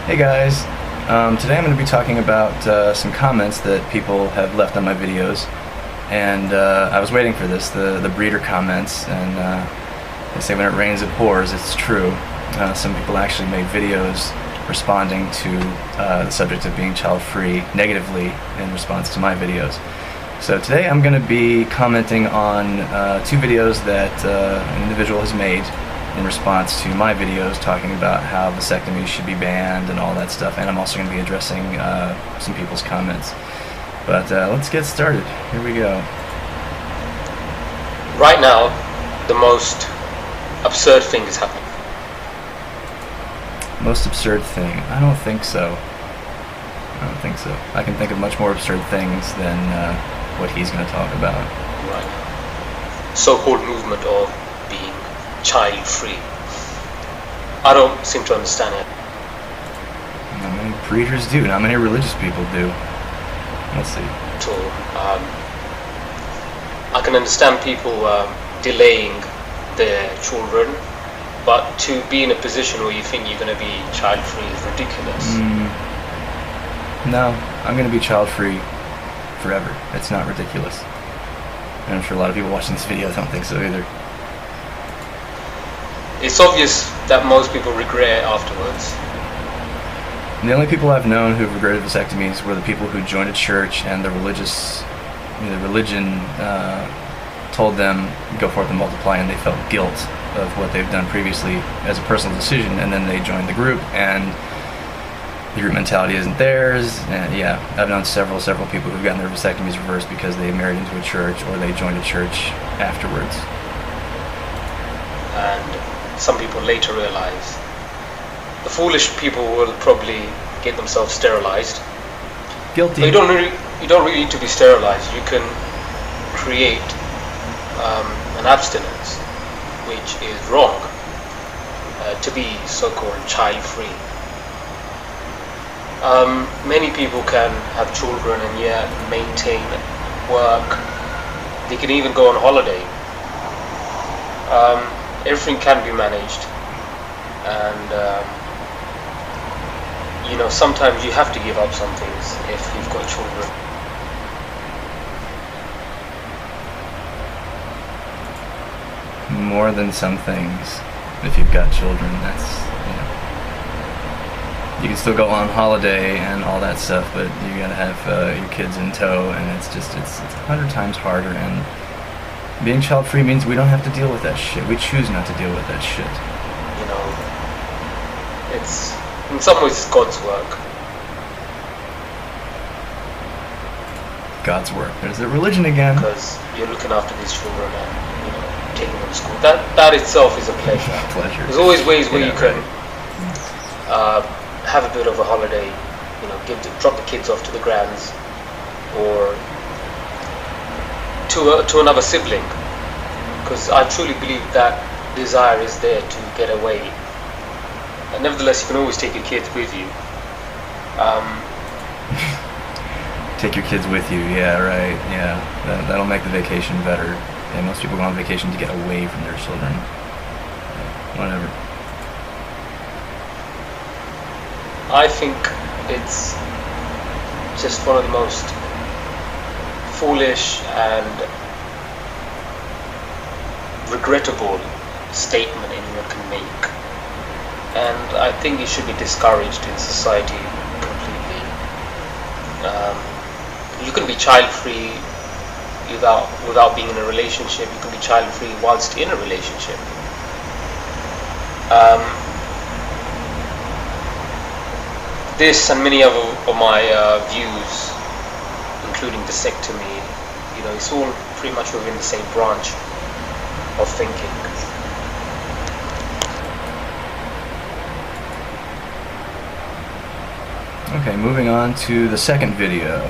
Hey guys, today I'm going to be talking about some comments that people have left on my videos, and I was waiting for this, the breeder comments, and they say when it rains it pours. It's true. Some people actually made videos responding to the subject of being child-free negatively in response to my videos. So today I'm going to be commenting on two videos that an individual has made in response to my videos talking about how vasectomy should be banned and all that stuff, and I'm also going to be addressing some people's comments. But let's get started. Here we go. Right now, the most absurd thing is happening. Most absurd thing? I don't think so. I can think of much more absurd things than what he's going to talk about. Right. So-called movement of being child-free. I don't seem to understand it. Not many breeders do. Not many religious people do. Let's see. So, I can understand people delaying their children, but to be in a position where you think you're going to be child-free is ridiculous. No, I'm going to be child-free forever. It's not ridiculous. And I'm sure a lot of people watching this video don't think so either. It's obvious that most people regret it afterwards. And the only people I've known who've regretted vasectomies were the people who joined a church and the religion told them go forth and multiply, and they felt guilt of what they've done previously as a personal decision, and then they joined the group, and the group mentality isn't theirs. And yeah, I've known several people who've gotten their vasectomies reversed because they married into a church or they joined a church afterwards. And some people later realize the foolish people will probably get themselves sterilized. Guilty. But you don't really need to be sterilized. You can create an abstinence, which is wrong, to be so-called child-free. Many people can have children and yet maintain work. They can even go on holiday. Everything can be managed, and sometimes you have to give up some things if you've got children. More than some things. If you've got children, you can still go on holiday and all that stuff, but you gotta have your kids in tow, and it's 100 times harder. And being child-free means we don't have to deal with that shit. We choose not to deal with that shit. It's in some ways it's God's work. God's work. There's the religion again. Because you're looking after these children and taking them to school. That itself is a pleasure. Pleasure. There's always ways where you can have a bit of a holiday. Drop the kids off to the grands or to another sibling. Because I truly believe that desire is there to get away. And nevertheless, you can always take your kids with you. Take your kids with you, yeah, right, yeah. That'll make the vacation better. Yeah, most people go on vacation to get away from their children. Whatever. I think it's just one of the most foolish and regrettable statement anyone can make. And I think it should be discouraged in society completely. You can be child-free without being in a relationship. You can be child-free whilst in a relationship. This and many other of my views, including vasectomy, it's all pretty much within the same branch of thinking. Okay, moving on to the second video.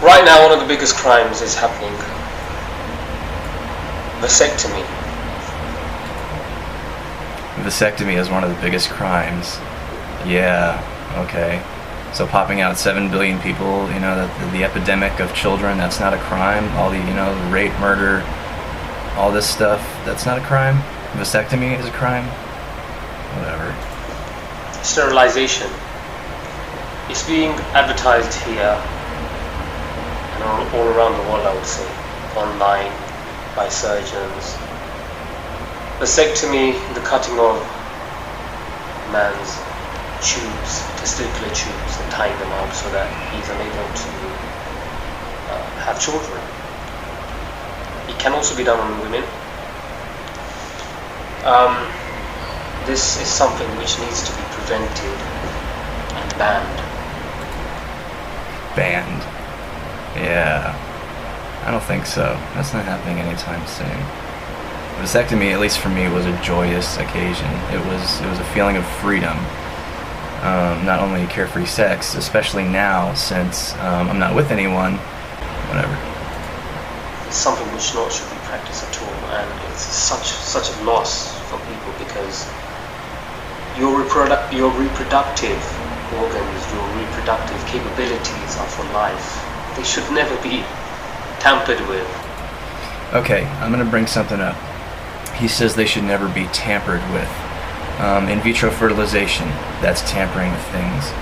Right now, one of the biggest crimes is happening. Vasectomy. Vasectomy is one of the biggest crimes. Yeah, okay. So popping out 7 billion people, the epidemic of children, that's not a crime. All the, rape, murder, all this stuff, that's not a crime. Vasectomy is a crime. Whatever. Sterilization It's being advertised here and all around the world, I would say, online, by surgeons. Vasectomy, the cutting of man's tubes, testicular tubes, and tying them up so that he's unable to have children. It can also be done on women. This is something which needs to be prevented and banned. Banned? Yeah. I don't think so. That's not happening anytime soon. Vasectomy, at least for me, was a joyous occasion. It was a feeling of freedom. Not only carefree sex, especially now since I'm not with anyone. Whatever. It's something which not should be practiced at all, and it's such a loss for people because your reproductive organs, your reproductive capabilities are for life. They should never be tampered with. Okay, I'm going to bring something up. He says they should never be tampered with. In vitro fertilization, that's tampering with things.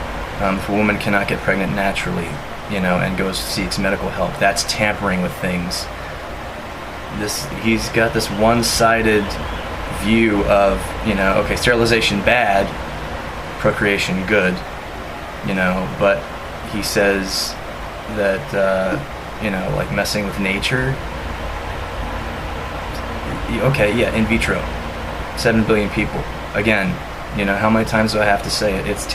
If a woman cannot get pregnant naturally, and seeks medical help, that's tampering with things. He's got this one-sided view of, okay, sterilization bad, procreation good, but he says that, like messing with nature. Okay, yeah, in vitro, 7 billion people. Again, how many times do I have to say it? It's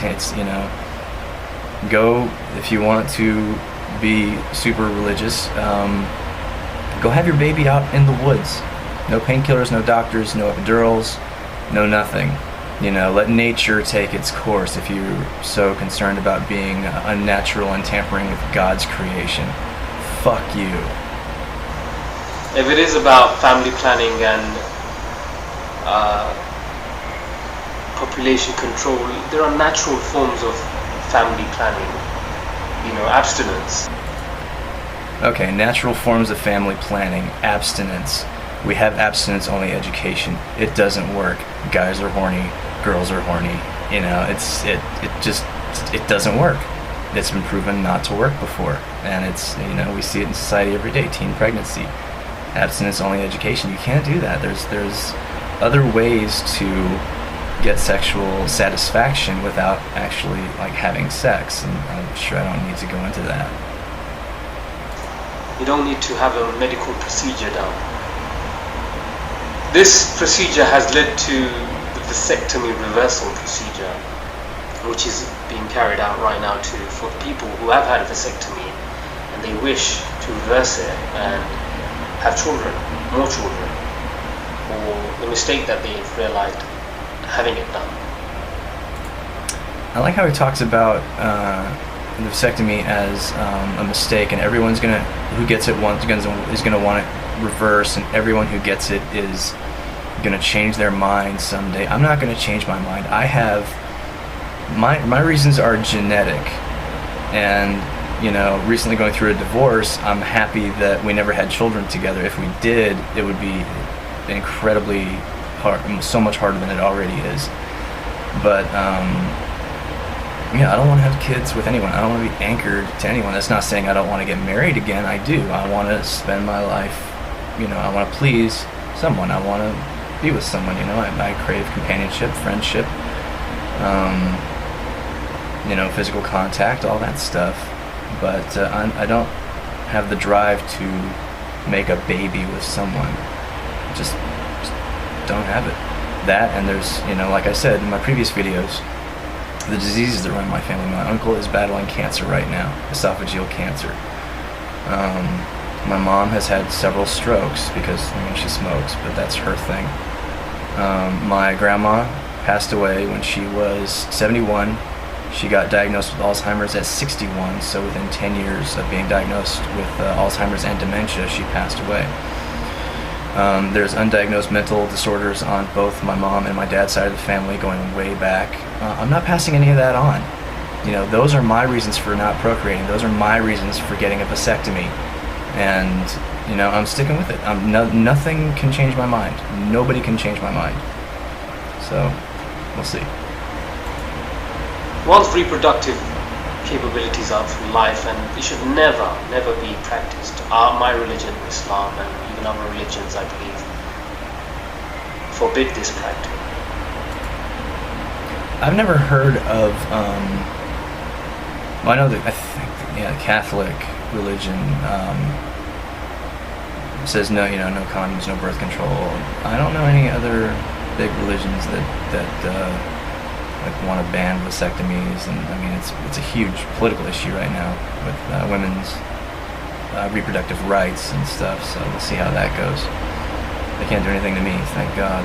go, if you want to be super religious, go have your baby out in the woods. No painkillers, no doctors, no epidurals, no nothing. Let nature take its course if you're so concerned about being unnatural and tampering with God's creation. Fuck you. If it is about family planning and population control, there are natural forms of family planning, abstinence. Okay, natural forms of family planning, abstinence. We have abstinence-only education. It doesn't work. Guys are horny, girls are horny. It doesn't work. It's been proven not to work before, and we see it in society every day. Teen pregnancy, abstinence-only education. You can't do that. There's other ways to get sexual satisfaction without actually having sex, and I'm sure I don't need to go into that. You don't need to have a medical procedure done. This procedure has led to the vasectomy reversal procedure, which is being carried out right now for people who have had a vasectomy and they wish to reverse it and have children, more children, or the mistake that they've realized having it done. I like how he talks about the vasectomy as a mistake, and everyone's who gets it once is gonna want it reversed, and everyone who gets it is gonna change their mind someday. I'm not gonna change my mind. I have my reasons are genetic, and recently going through a divorce, I'm happy that we never had children together. If we did, it would be incredibly hard, so much harder than it already is. But I don't want to have kids with anyone. I don't want to be anchored to anyone. That's not saying I don't want to get married again. I do. I want to spend my life, I want to please someone. I want to be with someone, I crave companionship, friendship, physical contact, all that stuff. But I don't have the drive to make a baby with someone. Just don't have it. That, and there's, like I said in my previous videos, the diseases that run my family. My uncle is battling cancer right now, esophageal cancer. My mom has had several strokes because she smokes, but that's her thing. My grandma passed away when she was 71. She got diagnosed with Alzheimer's at 61, so within 10 years of being diagnosed with Alzheimer's and dementia, she passed away. There's undiagnosed mental disorders on both my mom and my dad's side of the family going way back. I'm not passing any of that on. Those are my reasons for not procreating. Those are my reasons for getting a vasectomy. And, I'm sticking with it. Nothing can change my mind. Nobody can change my mind. So, we'll see. One's reproductive capabilities out from life, and it should never be practiced. My religion, Islam, and even other religions, I believe, forbid this practice. I've never heard of. Well, I know that the Catholic religion says no, no condoms, no birth control. I don't know any other big religions that like want to ban vasectomies, and I mean it's a huge political issue right now with women's reproductive rights and stuff. So we'll see how that goes. They can't do anything to me, thank God.